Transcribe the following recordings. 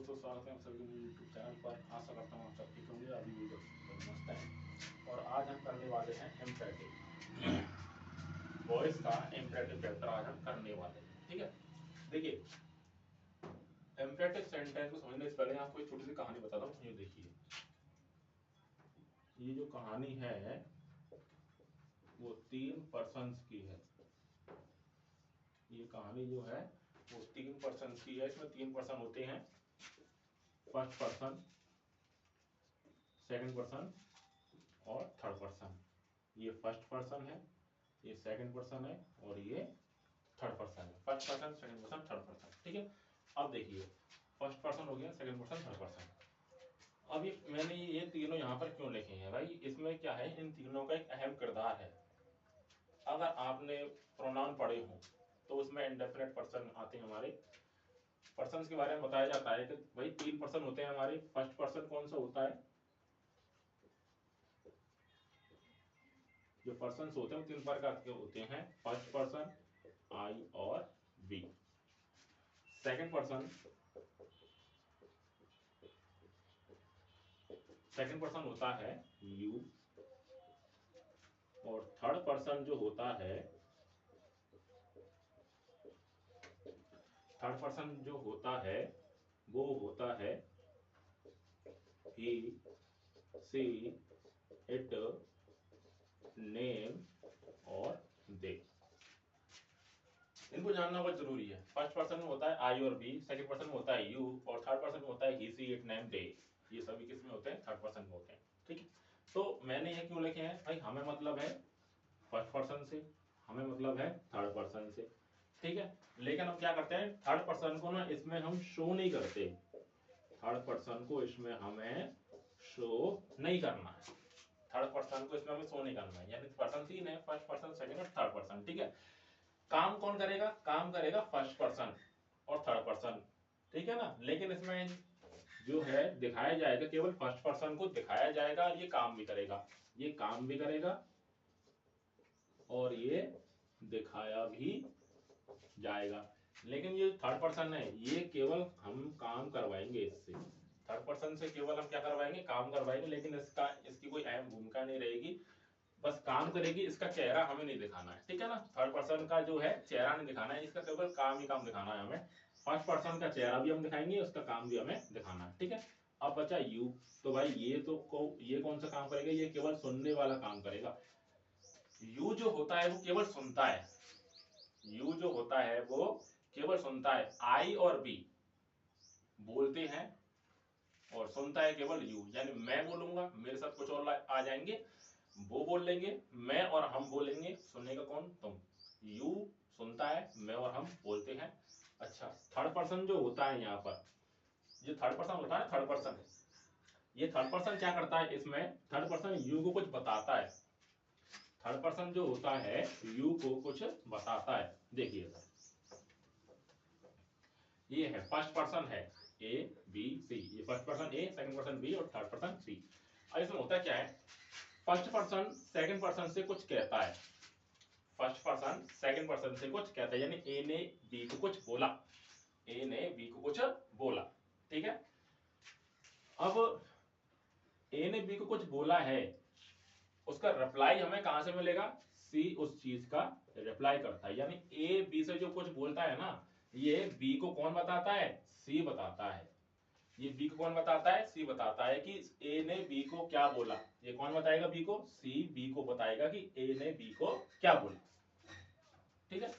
दोस्तों, स्वागत है आप सभी मेरे यूट्यूब चैनल पर। आशा करता हूँ आप सब ठीक होंगे। अभी भी मस्त हैं। और आज हम करने वाले हैं एम्फेटिक वॉइस का एम्फेटिक चैप्टर आज हम करने वाले हैं। ठीक है, देखिए एम्फेटिक सेंटेंस को समझने से पहले आपको एक छोटी सी कहानी बताता हूँ। ये देखिए, ये जो कहानी है वो 3 पर्सन्स की है। ये कहानी जो है वो 3 पर्सन्स की है। इसमें 3 पर्सन होते हैं, फर्स्ट पर्सन, सेकंड पर्सन और थर्ड पर्सन। ये फर्स्ट पर्सन है, ये सेकंड पर्सन है और ये थर्ड पर्सन है। First person, second person, third person. ठीक है, अब देखिए फर्स्ट पर्सन हो गया, सेकंड पर्सन, थर्ड पर्सन। अब ये मैंने ये तीनों यहाँ पर क्यों लिखे हैं भाई, इसमें क्या है, इन तीनों का एक अहम किरदार है। अगर आपने प्रोनाउन पढ़े हो तो उसमें इंडेफिनिट पर्सन आते हैं हमारे। पर्सन के बारे में बताया जाता है कि भाई 3 पर्सन होते हैं हमारे। फर्स्ट पर्सन कौन सा होता है, जो पर्सन होते हैं वो 3 प्रकार के होते हैं। फर्स्ट पर्सन, आई और वी। सेकंड पर्सन, होता है यू। और थर्ड पर्सन जो होता है, वो होता है ही, सी, इट, नेम और दे। इनको जानना बहुत जरूरी है। फर्स्ट पर्सन में होता है आई और बी, सेकंड पर्सन में होता है यू और थर्ड पर्सन में होता है ही, सी, इट, नेम, दे। ये सभी किस में होते हैं, थर्ड पर्सन में होते हैं। ठीक है, तो मैंने ये क्यों लिखे हैं भाई, हमें मतलब है फर्स्ट पर्सन से, हमें मतलब है थर्ड पर्सन से। ठीक है, लेकिन हम क्या करते हैं, थर्ड पर्सन को ना इसमें हम शो नहीं करते। थर्ड पर्सन को इसमें हमें शो नहीं करना है। थर्ड पर्सन को इसमें हमें शो नहीं करना है, यानी पर्सन 3 है, फर्स्ट पर्सन, सेकंड और थर्ड पर्सन। ठीक है, काम कौन करेगा, काम करेगा फर्स्ट पर्सन और थर्ड पर्सन। ठीक है ना, लेकिन इसमें जो है दिखाया जाएगा, केवल फर्स्ट पर्सन को दिखाया जाएगा। ये काम भी करेगा, ये काम भी करेगा और ये दिखाया भी जाएगा। लेकिन ये थर्ड पर्सन है, ये केवल हम काम करवाएंगे इससे। थर्ड पर्सन से केवल हम क्या करवाएंगे, काम करवाएंगे, लेकिन इसकी कोई अहम भूमिका नहीं रहेगी। बस काम करेगी, इसका चेहरा हमें नहीं दिखाना है। ठीक है ना, थर्ड पर्सन का जो है चेहरा नहीं दिखाना है, इसका केवल काम ही काम दिखाना है हमें। फर्स्ट पर्सन का चेहरा भी हम दिखाएंगे, उसका काम भी हमें दिखाना है। ठीक है, अब बचा यू। तो भाई ये कौन सा काम करेगा, ये केवल सुनने वाला काम करेगा। यू जो होता है वो केवल सुनता है, यू जो होता है वो केवल सुनता है। आई और बी बोलते हैं और सुनता है केवल यू। यानी मैं बोलूंगा, मेरे साथ कुछ और आ जाएंगे, वो बोल लेंगे, मैं और हम बोलेंगे, सुनेगा कौन, तुम। यू सुनता है, मैं और हम बोलते हैं। अच्छा, थर्ड पर्सन जो होता है यहाँ पर, ये थर्ड पर्सन होता है, थर्ड पर्सन, ये थर्ड पर्सन क्या करता है, इसमें थर्ड पर्सन यू को कुछ बताता है। थर्ड पर्सन जो होता है यू को कुछ बताता है। देखिए ये है फर्स्ट पर्सन है, ए बी सी। ये first person A, second person B और थर्ड पर्सन सी। अब इसमें होता क्या है, फर्स्ट पर्सन सेकंड पर्सन से कुछ कहता है। फर्स्ट पर्सन सेकंड पर्सन से कुछ कहता है, यानी ए ने बी को कुछ बोला, ए ने बी को कुछ बोला। ठीक है, अब ए ने बी को कुछ बोला है, उसका रिप्लाई हमें कहां से मिलेगा, सी उस चीज का रिप्लाई करता है। यानी ए बी से जो कुछ बोलता है ना, ये बी को कौन बताता है, सी बताता है। ये बी को कौन बताता है, सी बताता है कि ए ने बी को क्या बोला। ये कौन बताएगा बी को, सी बी को बताएगा कि ए ने बी को क्या बोला। ठीक है,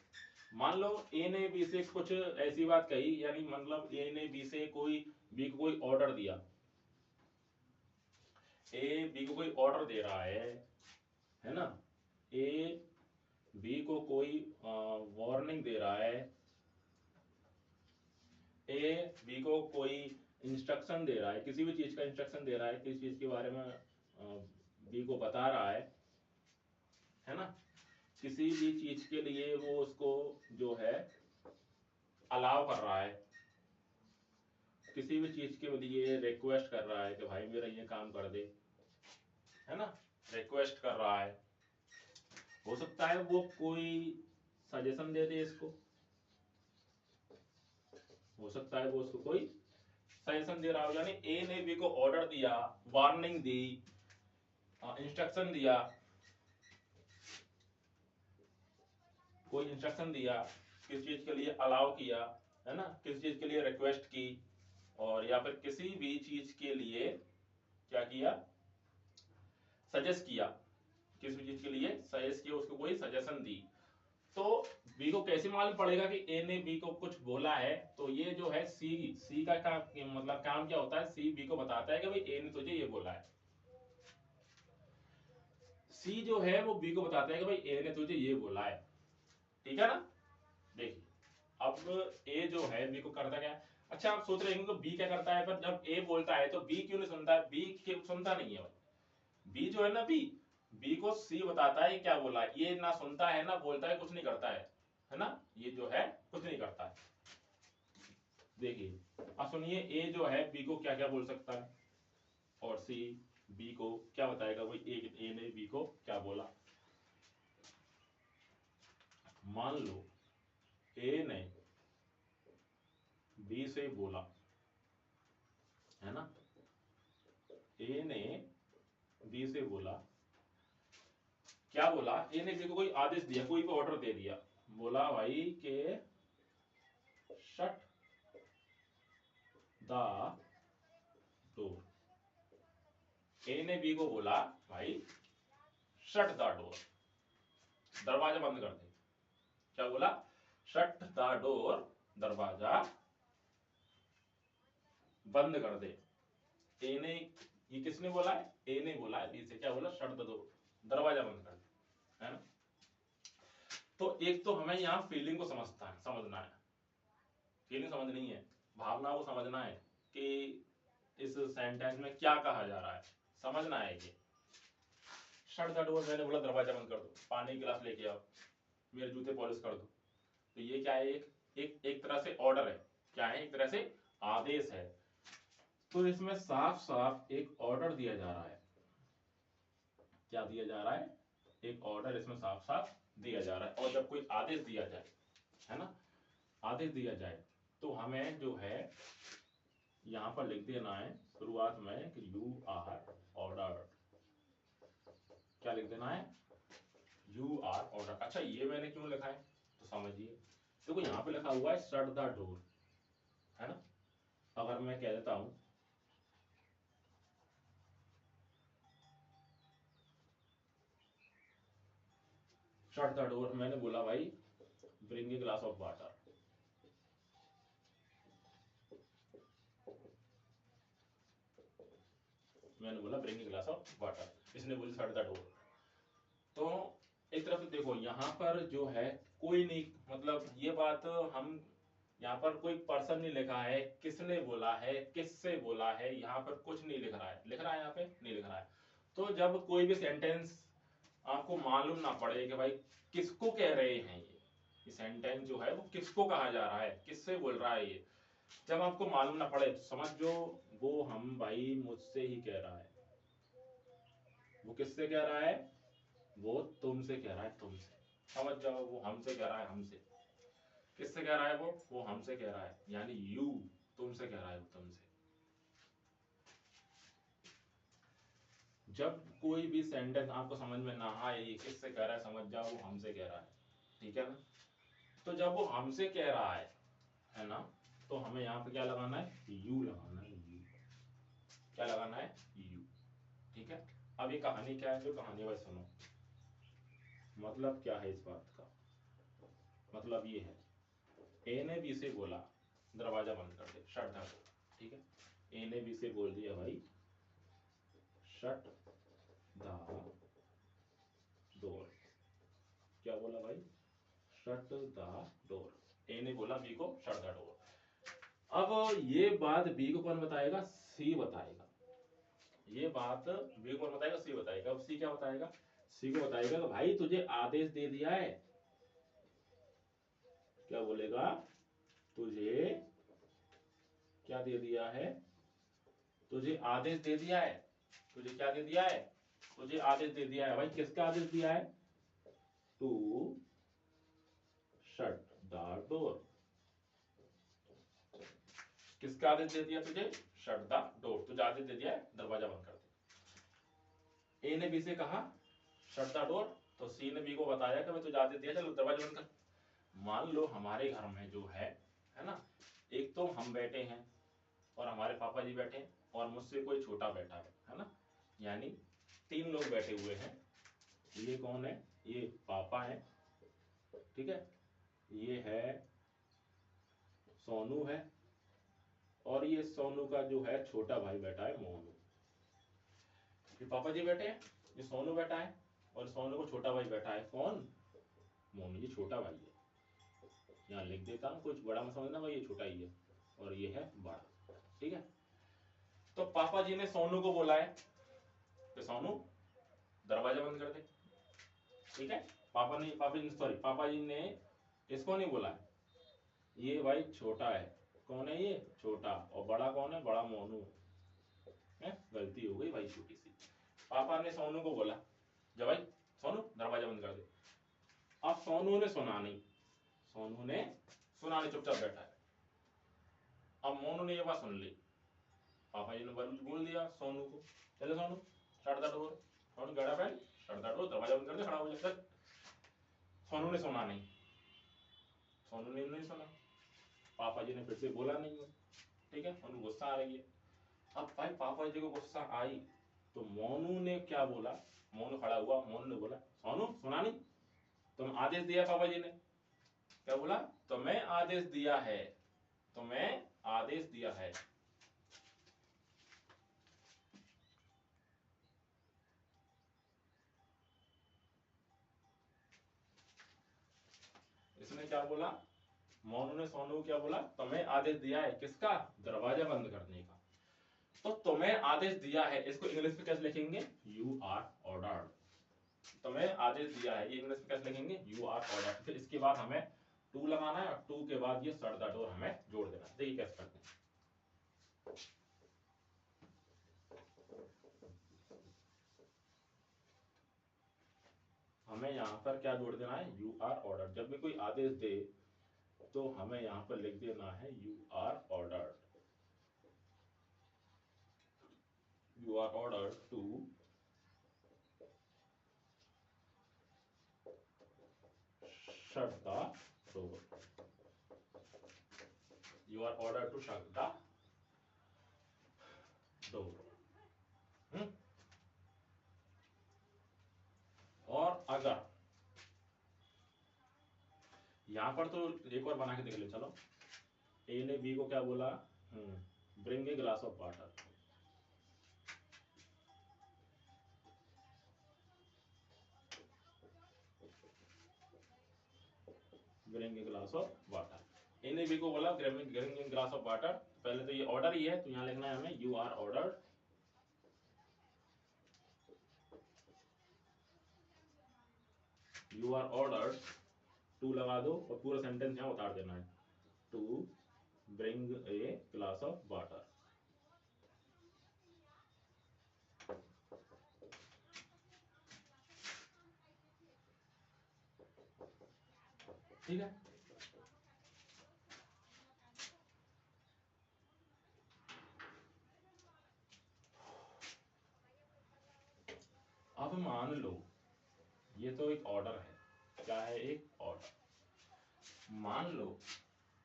मान लो ए ने बी से कुछ ऐसी बात कही, यानी मतलब ए ने बी से बी को कोई ऑर्डर दिया। ए बी को कोई ऑर्डर दे रहा है ना, ए बी को कोई वार्निंग दे रहा है, ए बी को कोई इंस्ट्रक्शन दे रहा है, किसी भी चीज का इंस्ट्रक्शन दे रहा है, किसी चीज के बारे में बी को बता रहा है ना, किसी भी चीज के लिए वो उसको जो है अलाउ कर रहा है, किसी भी चीज के लिए रिक्वेस्ट कर रहा है कि भाई मेरा ये काम कर दे, है ना, रिक्वेस्ट कर रहा है। हो सकता है वो कोई सजेशन दे दे इसको, हो सकता है वो उसको कोई सजेशन दे रहा हो, यानी ए ने बी को ऑर्डर दिया, वार्निंग दी, इंस्ट्रक्शन दिया, कोई इंस्ट्रक्शन दिया, किसी चीज के लिए अलाउ किया, है ना, किसी चीज के लिए रिक्वेस्ट की, और या फिर किसी भी चीज के लिए क्या किया, सजेस्ट किया, किसी भी चीज के लिए सजेस्ट किया, उसको कोई सजेशन दी, तो बी को कैसे मालूम पड़ेगा कि ए ने बी को कुछ बोला है? तो ये जो है सी का मतलब काम क्या होता है, सी बी को बताता है कि भाई ए ने तुझे ये बोला है। सी जो है वो बी को बताता है कि भाई ए ने तुझे ये बोला है, ठीक है ना। देखिए अब ए जो है बी को करता क्या है? अच्छा आप सोच रहे होंगे बी क्या करता है, पर जब ए बोलता है तो बी क्यों नहीं सुनता है? बी क्यों सुनता नहीं है भाई? बी जो है ना, बी को सी बताता है क्या बोला है, ये ना सुनता है ना बोलता है, कुछ नहीं करता है ना, ये जो है कुछ नहीं करता है। देखिए अब सुनिए, ए जो है बी को क्या क्या बोल सकता है, और सी बी को क्या बताएगा भाई ए ने बी को क्या बोला। मान लो ए ने बी से बोला, है ना, ए ने बी से बोला, क्या बोला, ए ने बी को कोई आदेश दिया, कोई भी ऑर्डर दे दिया, बोला भाई के शट द डोर। ए ने बी को बोला भाई शट द डोर, दरवाजा बंद कर दे। क्या बोला? शट द डोर, दरवाजा बंद कर दे। ए ने, ये किसने बोला है? ए ने बोला है बी से, क्या बोला? शट द डोर, दरवाजा बंद कर दे, है ना। तो एक तो हमें यहाँ फीलिंग को समझना है, फीलिंग समझनी है, भावना को समझना है कि इस सेंटेंस में क्या कहा जा रहा है, समझना है। ये शट द डोर, मैंने बोला दरवाजा बंद कर दो, पानी गिलास लेके आओ, मेरे जूते पॉलिश कर दो, तो ये क्या है? एक तरह से ऑर्डर है, क्या है? एक तरह से आदेश है। तो इसमें साफ साफ एक ऑर्डर दिया जा रहा है। क्या दिया जा रहा है? एक ऑर्डर इसमें साफ साफ दिया जा रहा है। और जब कोई आदेश दिया जाए, है ना, आदेश दिया जाए, तो हमें जो है यहां पर लिख देना है शुरुआत में कि यू आर ऑर्डर्ड। क्या लिख देना है? You are order. अच्छा ये मैंने क्यों लिखा है तो समझिए, देखो यहाँ पे लिखा हुआ है शट द डोर, है ना। अगर मैं कह देता हूं शट द डोर, मैंने बोला भाई bring a glass of water, मैंने बोला bring a glass of water, इसने बोली शट द डोर। तो एक तरफ से देखो यहाँ पर जो है कोई नहीं, मतलब ये बात हम यहाँ पर कोई पर्सन नहीं लिखा है, किसने बोला है, किससे बोला है, यहाँ पर कुछ नहीं लिख रहा है। लिख रहा है यहाँ पे? नहीं लिख रहा है। तो जब कोई भी सेंटेंस आपको मालूम ना पड़े कि भाई किसको कह रहे हैं, ये सेंटेंस जो है वो किसको कहा जा रहा है, किससे बोल रहा है, ये जब आपको मालूम ना पड़े तो समझ जो वो हम भाई मुझसे ही कह रहा है। वो किससे कह रहा है? वो तुमसे कह रहा है, तुमसे। समझ जाओ, वो हमसे कह रहा है, हमसे। किससे कह रहा है? वो हमसे कह रहा है, यानी यू, तुमसे कह रहा है, वो तुमसे। जब कोई भी सेंटेंस आपको समझ में ना आए ये किससे कह रहा है, समझ जाओ वो हमसे कह रहा है, ठीक है ना। तो जब वो हमसे कह रहा है ना, तो हमें यहाँ पे क्या लगाना है? यू लगाना है, यू। क्या लगाना है? यू, ठीक है। अब ये कहानी क्या है? जो कहानी भाई सुनो, मतलब क्या है इस बात का? मतलब ये है, ए ने बी से बोला दरवाजा बंद कर दे, शट द डोर, ठीक है। ए ने बी से बोल दिया भाई शट द डोर। क्या बोला भाई? Shut the door. ए ने बोला बी को शट द डोर। अब ये बात बी को कौन बताएगा? सी बताएगा। ये बात बी को कौन बताएगा? सी बताएगा। अब सी क्या बताएगा? सी को बताएगा कि भाई तुझे आदेश दे दिया है। क्या बोलेगा? तुझे क्या दे दिया है? तुझे आदेश दे दिया है। तुझे क्या दे दिया है? तुझे आदेश दे दिया है। भाई किसका आदेश दिया है? To shut the door. किसका आदेश दे दिया तुझे? शट द डोर, तुझे आदेश दे दिया है दरवाजा बंद कर दे। ए ने बी से कहा शट द डोर, तो सी ने बी को बताया कि मैं तुझे आदेश दिया, चलो दरवाजा बंद कर। मान लो हमारे घर में जो है ना, एक तो हम बैठे हैं और हमारे पापा जी बैठे हैं और मुझसे कोई छोटा बैठा है ना, यानी 3 लोग बैठे हुए हैं। ये कौन है? ये पापा है, ठीक है, ये है सोनू है, और ये सोनू का जो है छोटा भाई बैठा है मोनू। ये पापा जी बैठे हैं, ये सोनू बैठा है, और सोनू को छोटा भाई बैठा है कौन? मोनू। ये छोटा भाई है, यहाँ लिख देता हूँ, कुछ बड़ा मत समझना भाई, ये छोटा ही है और ये है बड़ा, ठीक है। तो पापा जी ने सोनू को बोला है कि सोनू दरवाजा बंद कर दे, ठीक है। पापा जी ने इसको नहीं बोला, ये भाई छोटा है, कौन है ये? छोटा। और बड़ा कौन है? बड़ा मोनू है। गलती हो गई भाई छोटी सी। पापा ने सोनू को बोला जब भाई सोनू दरवाजा बंद कर दे। अब सोनू ने सुना नहीं, चुपचाप बैठा है। अब मोनू ने ये बात सुन ली, पापा जी ने बोल दिया सोनू को, चले Sonu shut the door, Sonu गड़ा पहन शट द डोर, दरवाजा बंद कर दे, खड़ा हो जा। सोनू ने सुना नहीं, सुना। पापा जी ने फिर से बोला नहीं है, ठीक है, उनको गुस्सा आ रही है। अब भाई पापा जी को गुस्सा आई तो मोनू ने क्या बोला? मोनू खड़ा हुआ, मोनू ने बोला सोनू सुना नहीं, तुम आदेश दिया पापा जी ने, क्या बोला? तुम्हें आदेश दिया है, तुम्हें आदेश दिया है। इसने क्या बोला? मोनू ने सोनू को क्या बोला? तुम्हें आदेश दिया है, किसका? दरवाजा बंद करने का। तो तुम्हें आदेश दिया है, इसको इंग्लिश में कैसे लिखेंगे? You are ordered. तुम्हें आदेश दिया है, ये इंग्लिश में कैसे लिखेंगे? You are ordered. फिर इसके बाद हमें टू लगाना है, और टू के बाद ये शट द डोर हमें जोड़ देना है। देखिए कैसे करते हैं। हमें यहाँ पर क्या जोड़ देना है? You are order. जब भी कोई आदेश दे तो हमें यहाँ पर लिख देना है you are order, you are order to shut the door, you are order to shut the door. और अगर यहाँ पर तो एक और बना के देख लो, चलो। ए ने बी को क्या बोला? Bring a glass of water, bring a glass of water. A ने बी को बोला bring a glass of water. पहले तो ये ऑर्डर ही है, तो यहाँ लिखना है हमें you are order, you are order to लगा दो और पूरा सेंटेंस यहाँ उतार देना है, to bring a glass of water. ठीक है। अब मान लो ये तो एक ऑर्डर है, क्या है? एक ऑर्डर। मान लो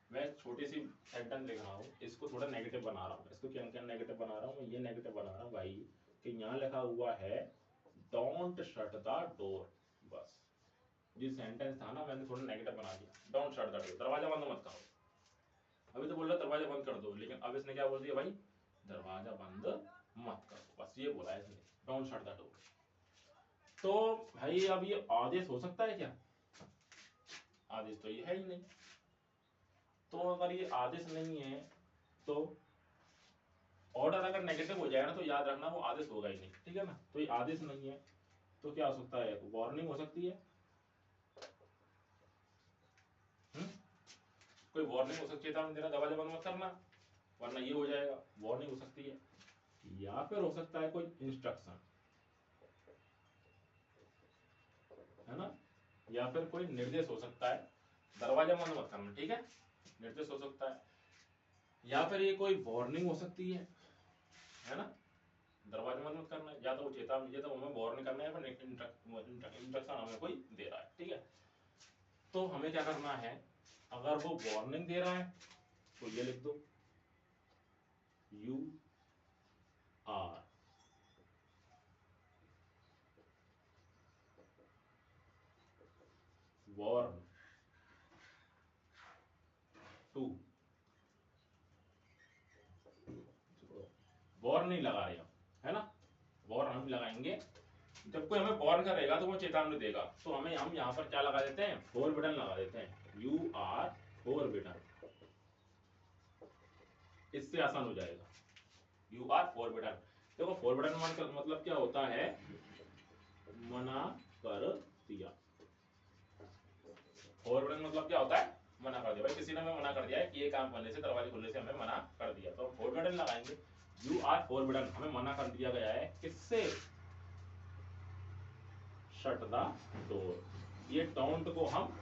मैं छोटी सी सेंटेंस लिख रहा हूँ, इसको थोड़ा नेगेटिव बना रहा हूँ। इसको क्या क्या नेगेटिव बना रहा हूँ? ये नेगेटिव बना रहा हूँ भाई कि यहाँ लिखा हुआ है डोंट शट द डोर। बस ये सेंटेंस था ना, मैंने थोड़ा नेगेटिव बना दिया, डोंट शट द डोर, दरवाजा बंद मत करो। अभी तो बोल रहा दरवाजा बंद कर दो, लेकिन अब इसने क्या बोल दिया भाई? दरवाजा बंद मत करो, बस ये बोला है इसने, डोंट शट द डोर। तो भाई अब ये आदेश हो सकता है क्या? आदेश तो ये है ही नहीं। तो अगर ये आदेश नहीं है तो ऑर्डर अगर नेगेटिव हो जाएगा तो याद रखना वो आदेश होगा ही नहीं, ठीक है ना। तो ये आदेश नहीं है तो क्या हो सकता है? वार्निंग हो सकती है। कोई वार्निंग हो सकती है, चेतावनी देना दरवाजा बंद मत करना, वरना ये हो जाएगा, वार्निंग हो सकती है। या फिर हो सकता है कोई इंस्ट्रक्शन, है ना, या फिर कोई निर्देश हो सकता है, दरवाजा बंद मत करना, ठीक है, निर्देश हो सकता है। या फिर ये कोई वार्निंग हो सकती है ना, दरवाजा मत मत करना, या तो वो चेतावनी, या तो हमें वार्निंग करना है, फिर इंस्ट्रक्शन हमें कोई दे रहा है, ठीक है। तो हमें क्या करना है, अगर वो वार्निंग दे रहा है तो ये लिख दो, you are warn to, warn नहीं लगा रहे हम, है ना, वार्न हम लगाएंगे जब कोई हमें वार्न करेगा तो वो चेतावनी देगा, तो हम यहाँ पर क्या लगा देते हैं, फोरबिडन लगा देते हैं, यू आर फोरबिडन, इससे आसान हो जाएगा, यू आर फोरबिडन। देखो फोरबिडन मतलब क्या होता है, मना कर दिया, फोरबिडन मतलब क्या होता है, मना कर दिया, भाई किसी ने हमें मना कर दिया है कि ये काम करने से, दरवाजे खुलने से हमें मना कर दिया, तो हम फोरबिडन लगाएंगे, यू आर फोरबिडन, हमें मना कर दिया गया है, किससे, शट द डोर, ये डोंट को हम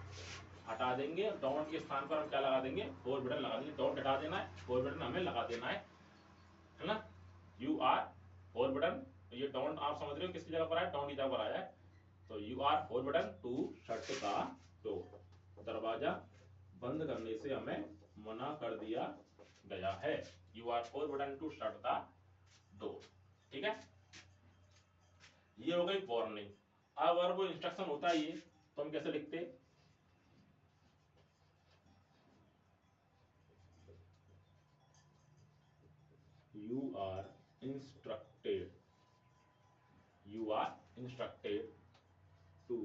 हटा देंगे, डोंट के स्थान पर हम क्या लगा देंगे, फोरबिडन लगा देंगे, डोंट हटा देना है, फोरबिडन हमें लगा देना है ना, यू आर फोरबिडन, ये डोंट आप समझ रहे हो किसकी जगह पर है, डोंट की जगह पर आया है, तो you are forbidden to shut the door, दरवाजा बंद करने से हमें मना कर दिया गया है, you are forbidden to shut the door, ठीक है, ये हो गई वार्निंग। अब अगर वो इंस्ट्रक्शन होता है ये, तो हम कैसे लिखते, you are instructed, you are instructed to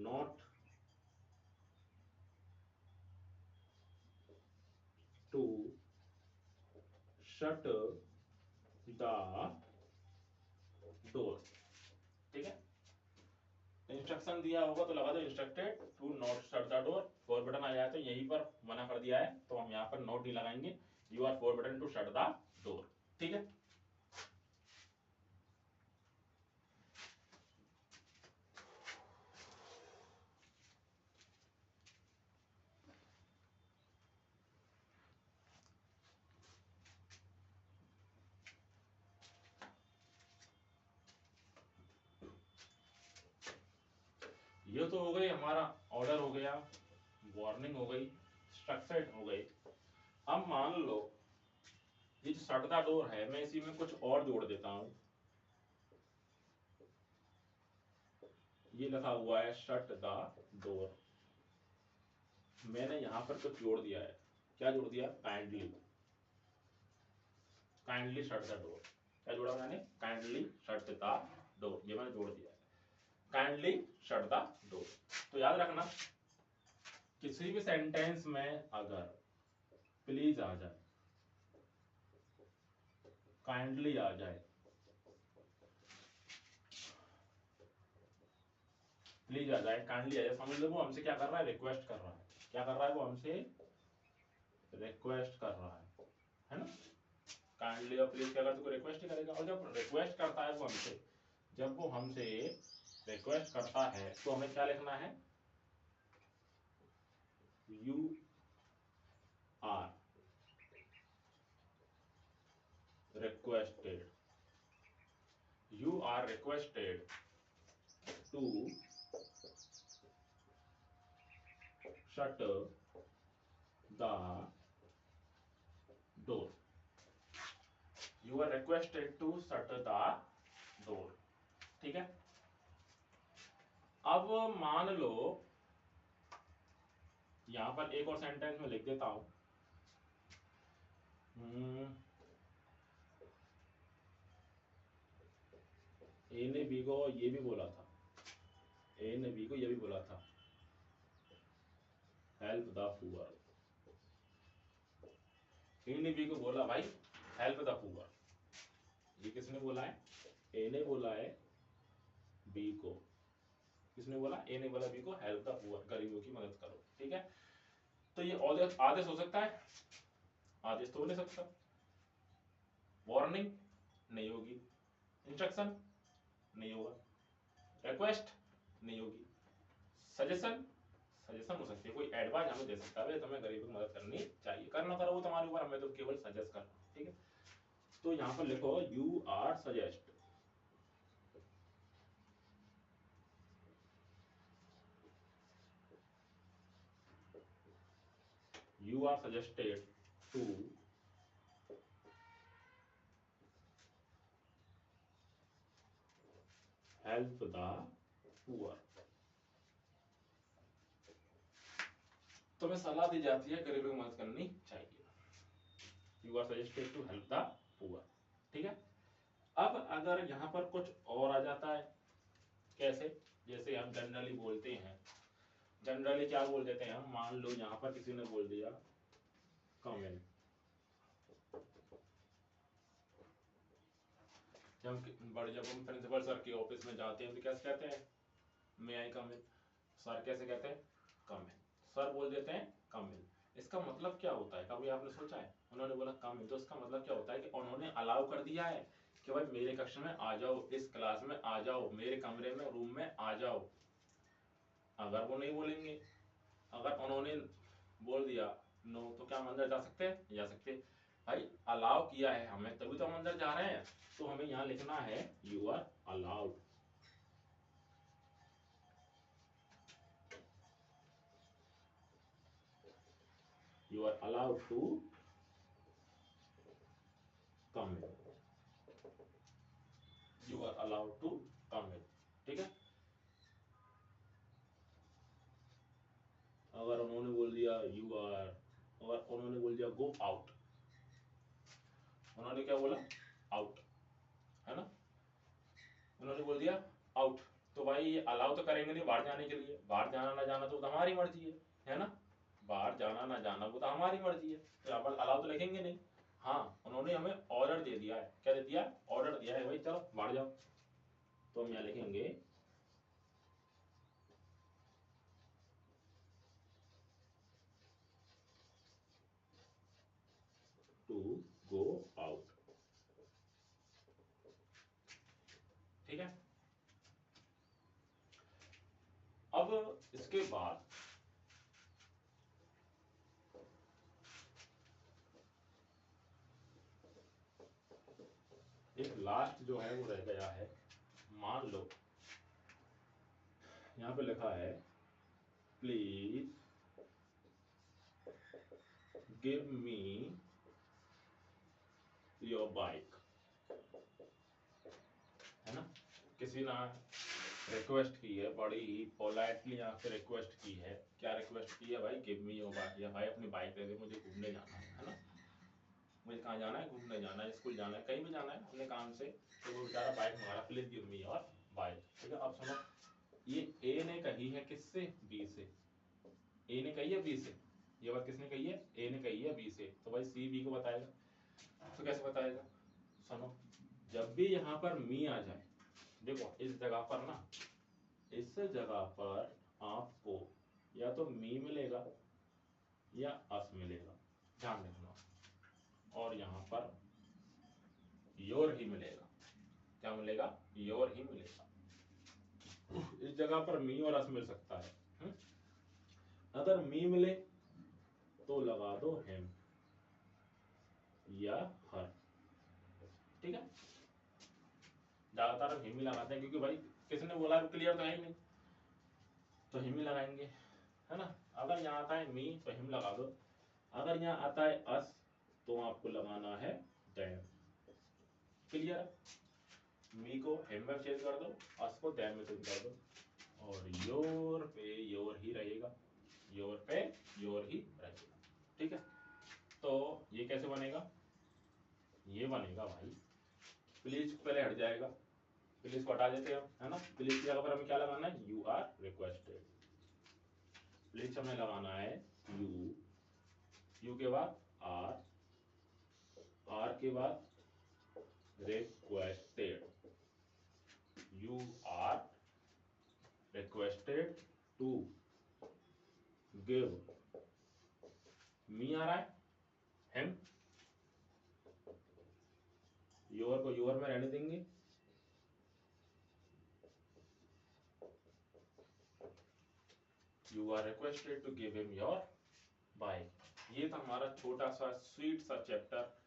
not to shut the door, ठीक है, इंस्ट्रक्शन दिया होगा तो लगा दो instructed to not shut the door, forbidden आया है तो यहीं पर मना कर दिया है, तो हम यहाँ पर नोट नहीं लगाएंगे, you are forbidden to shut the door, ठीक है। ये तो हो गई हमारा ऑर्डर हो गया, वार्निंग हो गई, स्ट्रक्चर्ड हो गई। अब मान लो ये जो शट द डोर है, मैं इसी में कुछ और जोड़ देता हूं, ये लिखा हुआ है शट द डोर, मैंने यहां पर कुछ जोड़ दिया है, क्या जोड़ दिया, kindly, kindly shut the door, क्या जोड़ा मैंने, काइंडली शट द डोर, ये मैंने जोड़ दिया है, काइंडली शट द डोर। तो याद रखना किसी भी सेंटेंस में अगर प्लीज आ जाए, काइंडली आ जाए, प्लीज आ जाए, काइंडली आ जाए, समझ लो वो हमसे क्या कर रहा है, रिक्वेस्ट कर रहा है, क्या कर रहा है, वो हमसे रिक्वेस्ट कर रहा है ना, काइंडली और प्लीज क्या करते, रिक्वेस्ट ही करेगा, और जब रिक्वेस्ट करता है वो हमसे, जब वो हमसे रिक्वेस्ट करता है तो हमें क्या लिखना है, you are requested, you are requested to shut the door, you are requested to shut the door, ठीक है। अब मान लो यहां पर एक और सेंटेंस में लिख देता हूं, ए ने बी को ये भी बोला था, ए ने बी को ये भी बोला था, हेल्प द पुअर, ए ने बी को बोला भाई हेल्प द पुअर, ये किसने बोला है, ए ने बोला है बी को, किसने बोला, ए ने बोला बी को, हेल्प द पुअर, गरीबों की मदद करो, ठीक है। तो ये आदेश हो सकता है, आदेश तो हो नहीं सकता, वार्निंग, नहीं होगी, इंस्ट्रक्शन नहीं होगा, रिक्वेस्ट नहीं होगी, सजेशन सजेशन हो सकती है, कोई एडवाइस हमें दे सकता है तुम्हें गरीबों की मदद करनी चाहिए, करना करो वो तुम्हारे ऊपर, हमें तो केवल सजेस्ट करना, ठीक है। तो यहाँ पर लिखो you are suggest, you are suggested to help the poor, तुम्हें सलाह दी जाती है गरीबों की मदद करनी चाहिए, you are suggested to help the poor, ठीक है। अब अगर यहाँ पर कुछ और आ जाता है, कैसे, जैसे हम जनरली बोलते हैं, जनरली क्या बोल देते हैं हम, मान लो यहाँ पर किसी ने बोल दिया कम इन, जब हम प्रिंसिपल सर के ऑफिस में जाते हैं तो कैसे कहते हैं, मे आई कम इन, सर कैसे कहते हैं, कम इन, सर बोल देते हैं कम इन। इसका मतलब क्या होता है, कभी आपने सोचा है, उन्होंने बोला कम इन तो इसका मतलब क्या होता है कि उन्होंने अलाउ कर दिया है कि भाई मेरे कक्षा में आ जाओ, इस क्लास में आ जाओ, मेरे कमरे में रूम में आ जाओ। अगर वो नहीं बोलेंगे, अगर उन्होंने बोल दिया नो, तो क्या हम अंदर जा सकते हैं, जा सकते हैं। भाई अलाउ किया है हमें तभी तो हम अंदर जा रहे हैं, तो हमें यहाँ लिखना है you are allowed, you are allowed to come in, you are allowed to come in, ठीक है। अगर उन्होंने बोल दिया you are, अगर उन्होंने बोल दिया go out, उन्होंने क्या बोला आउट, है ना, उन्होंने बोल दिया आउट, तो भाई ये अलाउ तो करेंगे नहीं बाहर जाने के लिए, बाहर जाना ना जाना तो हमारी मर्जी है ना, बाहर जाना ना जाना वो तो हमारी मर्जी है, तो यहाँ पर अलाउ तो लिखेंगे नहीं। हाँ उन्होंने हमें ऑर्डर दे दिया है, क्या दे दिया, ऑर्डर दिया है भाई चलो बाहर जाओ, तो हम यहाँ लिखेंगे टू गो आउट, ठीक है। अब इसके बाद एक लास्ट जो है वो रह गया है, मान लो यहाँ पे लिखा है please give me your bike, है ना, किसी ने रिक्वेस्ट की है, बड़ी ही पोलाइटली यहाँ पे रिक्वेस्ट की है, क्या रिक्वेस्ट की है भाई, गिव मी योर बाइक, या भाई अपनी बाइक दे दे मुझे घूमने जाना है ना, मुझे कहाँ जाना है, घूमने जाना है, स्कूल जाना है, कहीं भी जाना है अपने काम से, तो वो बेचारा बाइक मंगा रहा, please give me your bike, ठीक है। अब सुनो, ये ए ने कही है किससे, बी से, ए ने कही है बी से, ये बात किसने कही है, ए ने कही है बी से, तो भाई सी बी को बताएगा, तो कैसे बताएगा, सुनो, जब भी यहाँ पर मी आ जाए, देखो इस जगह पर ना, इस जगह पर आपको या तो मी मिलेगा या अस मिलेगा, ध्यान रखना, और यहाँ पर योर ही मिलेगा, क्या मिलेगा, योर ही मिलेगा, इस जगह पर मी और अस मिल सकता है, अगर मी मिले तो लगा दो हिम या हर, ठीक है, ज्यादातर हम हिम ही लगाते हैं क्योंकि भाई किसने बोला क्लियर तो है ही नहीं, तो हिम ही लगाएंगे, है ना। अगर यहाँ आता है मी तो हिम लगा दो, अगर यहाँ आता है अस तो आपको लगाना है देम, क्लियर, मी को हिम में चेंज कर दो, अस को देम में चेंज कर दो, और योर पे योर ही रहेगा, योर पे योर ही रहेगा, ठीक है। तो ये कैसे बनेगा, ये बनेगा भाई, प्लीज पहले हट जाएगा, प्लीज को हटा देते हैं, है ना, प्लीज की जगह पर हमें क्या लगाना है, यू आर रिक्वेस्टेड, प्लीज हमें लगाना है यू, यू के बाद आर, आर के बाद requested, you are requested to give me, आ रहा है हिम योर को योर में रहने देंगे, you are requested to give him your bike. ये था हमारा छोटा सा स्वीट सा चैप्टर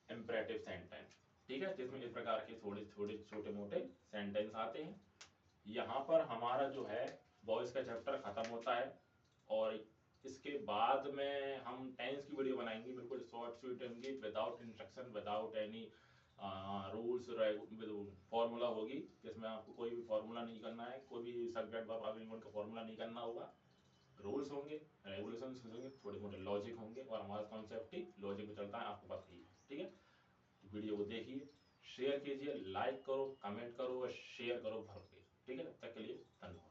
इंपरेटिव सेंटेंस, ठीक है, जिसमें इस प्रकार के थोड़े थोड़े छोटे मोटे सेंटेंस आते हैं। यहाँ पर हमारा जो है वॉइस का चैप्टर खत्म होता है, और इसके बाद में हम टेंस की वीडियो बनाएंगे, बिल्कुल शॉर्ट स्वीट होंगी, without instruction, without any rules, formula होगी, जिसमें आपको कोई भी फॉर्मूला नहीं करना है, कोई भी सब्जेक्ट वर्ब आर्गुमेंट का फॉर्मूला नहीं करना होगा। रूल्स होंगे, रेगुलेशंस होंगे, थोड़े मोटे लॉजिक होंगे, और हमारा कॉन्सेप्ट ही लॉजिक में चलता है, आपको पता ही है, ठीक है। वीडियो को देखिए, शेयर कीजिए, लाइक करो, कमेंट करो और शेयर करो भर के, ठीक है। तब तक के लिए धन्यवाद।